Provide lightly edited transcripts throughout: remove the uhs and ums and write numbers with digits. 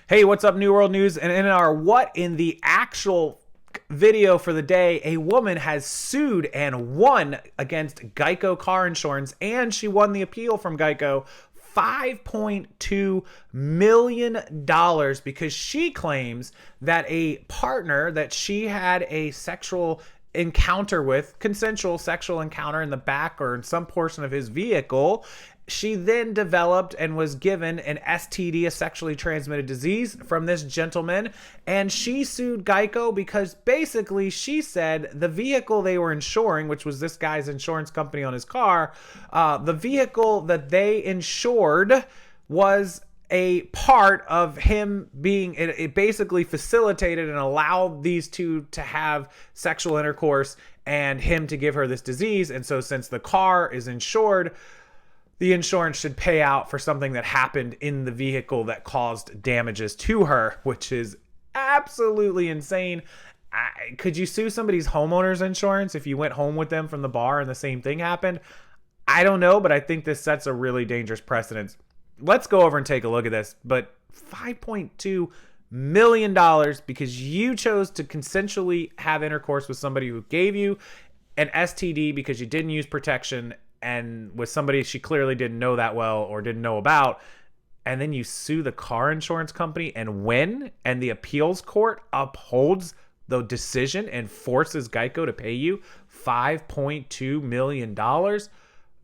Hey, what's up, New World News? And in our what in the actual video for the day, a woman has sued and won against Geico car insurance, and she won the appeal from Geico $5.2 million because she claims that a partner that she had a sexual encounter with, consensual sexual encounter in the back or in some portion of his vehicle, she then developed and was given an STD, a sexually transmitted disease, from this gentleman. And she sued Geico because basically she said the vehicle they were insuring, which was this guy's insurance company on his car, the vehicle that they insured was a part of him being, it basically facilitated and allowed these two to have sexual intercourse and him to give her this disease. And so since the car is insured, the insurance should pay out for something that happened in the vehicle that caused damages to her, which is absolutely insane. Could you sue somebody's homeowner's insurance if you went home with them from the bar and the same thing happened? I don't know, but I think this sets a really dangerous precedent. Let's go over and take a look at this. But $5.2 million because you chose to consensually have intercourse with somebody who gave you an STD because you didn't use protection, and with somebody she clearly didn't know that well or didn't know about, and then you sue the car insurance company and win, and the appeals court upholds the decision and forces Geico to pay you $5.2 million.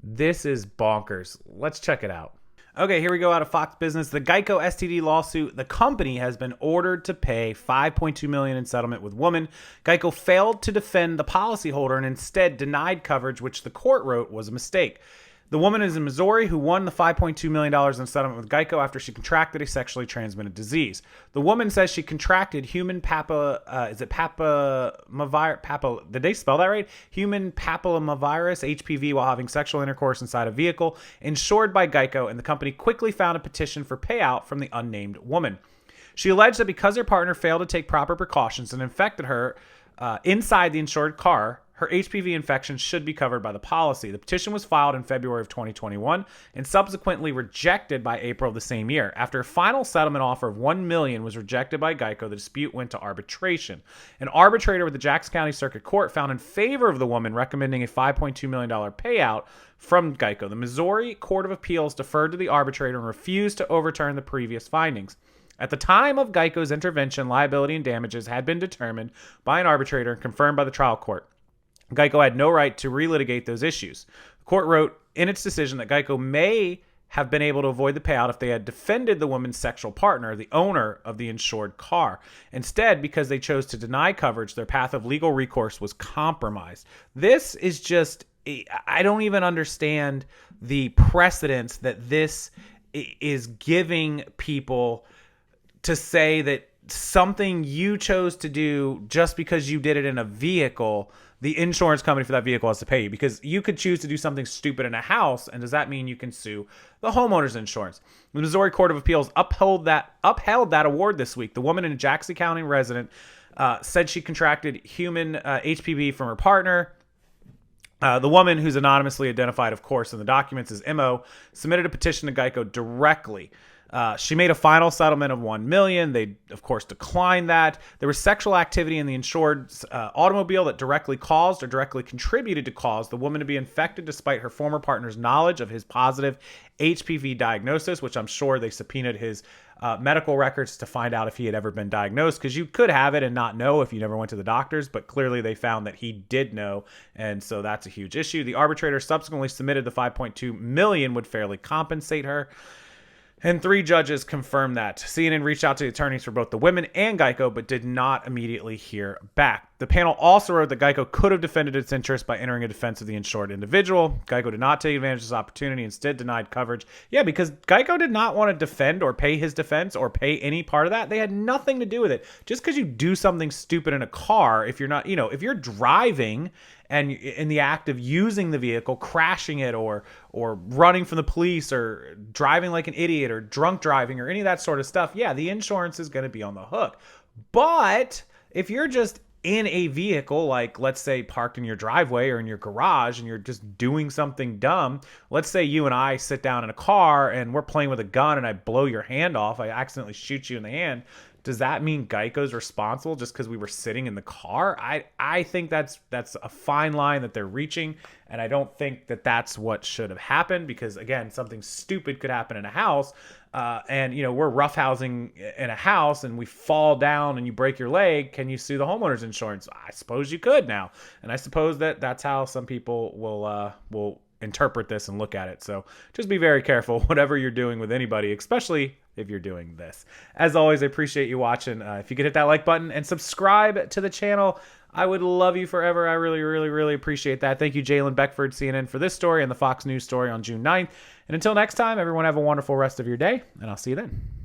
This is bonkers. Let's check it out. Okay, here we go out of Fox Business. The Geico STD lawsuit. The company has been ordered to pay $5.2 million in settlement with woman. Geico failed to defend the policyholder and instead denied coverage, which the court wrote was a mistake. The woman is in Missouri who won the $5.2 million in settlement with Geico after she contracted a sexually transmitted disease. The woman says she contracted human did they spell that right? Human papillomavirus, HPV, while having sexual intercourse inside a vehicle insured by Geico, and the company quickly found a petition for payout from the unnamed woman. She alleged that because her partner failed to take proper precautions and infected her inside the insured car, her HPV infection should be covered by the policy. The petition was filed in February of 2021 and subsequently rejected by April of the same year. After a final settlement offer of $1 million was rejected by Geico, the dispute went to arbitration. An arbitrator with the Jackson County Circuit Court found in favor of the woman, recommending a $5.2 million payout from Geico. The Missouri Court of Appeals deferred to the arbitrator and refused to overturn the previous findings. At the time of Geico's intervention, liability and damages had been determined by an arbitrator and confirmed by the trial court. Geico had no right to relitigate those issues. The court wrote in its decision that Geico may have been able to avoid the payout if they had defended the woman's sexual partner, the owner of the insured car. Instead, because they chose to deny coverage, their path of legal recourse was compromised. This is just, I don't even understand the precedence that this is giving people to say that something you chose to do just because you did it in a vehicle, the insurance company for that vehicle has to pay you, because you could choose to do something stupid in a house. And does that mean you can sue the homeowner's insurance? The Missouri Court of Appeals upheld that award this week. The woman, a Jackson County resident, said she contracted human HPV from her partner. The woman, who's anonymously identified, of course, in the documents as MO, submitted a petition to Geico directly. She made a final settlement of $1 million. They, of course, declined that. There was sexual activity in the insured's automobile that directly caused or directly contributed to cause the woman to be infected despite her former partner's knowledge of his positive HPV diagnosis, which I'm sure they subpoenaed his medical records to find out if he had ever been diagnosed, because you could have it and not know if you never went to the doctors, but clearly they found that he did know, and so that's a huge issue. The arbitrator subsequently submitted the $5.2 million would fairly compensate her, and 3 judges confirmed that. CNN reached out to the attorneys for both the women and Geico, but did not immediately hear back. The panel also wrote that Geico could have defended its interest by entering a defense of the insured individual. Geico did not take advantage of this opportunity, instead denied coverage. Yeah, because Geico did not want to defend or pay his defense or pay any part of that. They had nothing to do with it. Just because you do something stupid in a car, if you're not, if you're driving and in the act of using the vehicle, crashing it or running from the police or driving like an idiot or drunk driving or any of that sort of stuff, yeah, the insurance is going to be on the hook. But if you're just in a vehicle, like let's say parked in your driveway or in your garage, and you're just doing something dumb. Let's say you and I sit down in a car and we're playing with a gun and I blow your hand off. I accidentally shoot you in the hand. Does that mean Geico's responsible just because we were sitting in the car? I think that's a fine line that they're reaching, and I don't think that that's what should have happened, because again, something stupid could happen in a house, and we're roughhousing in a house and we fall down and you break your leg. Can you sue the homeowner's insurance? I suppose you could now, and I suppose that's how some people will interpret this and look at it. So just be very careful whatever you're doing with anybody, especially if you're doing this. As always, I appreciate you watching. If you could hit that like button and subscribe to the channel, I would love you forever. I really, really, really appreciate that. Thank you, Jalen Beckford, CNN, for this story and the Fox News story on June 9th. And until next time, everyone have a wonderful rest of your day, and I'll see you then.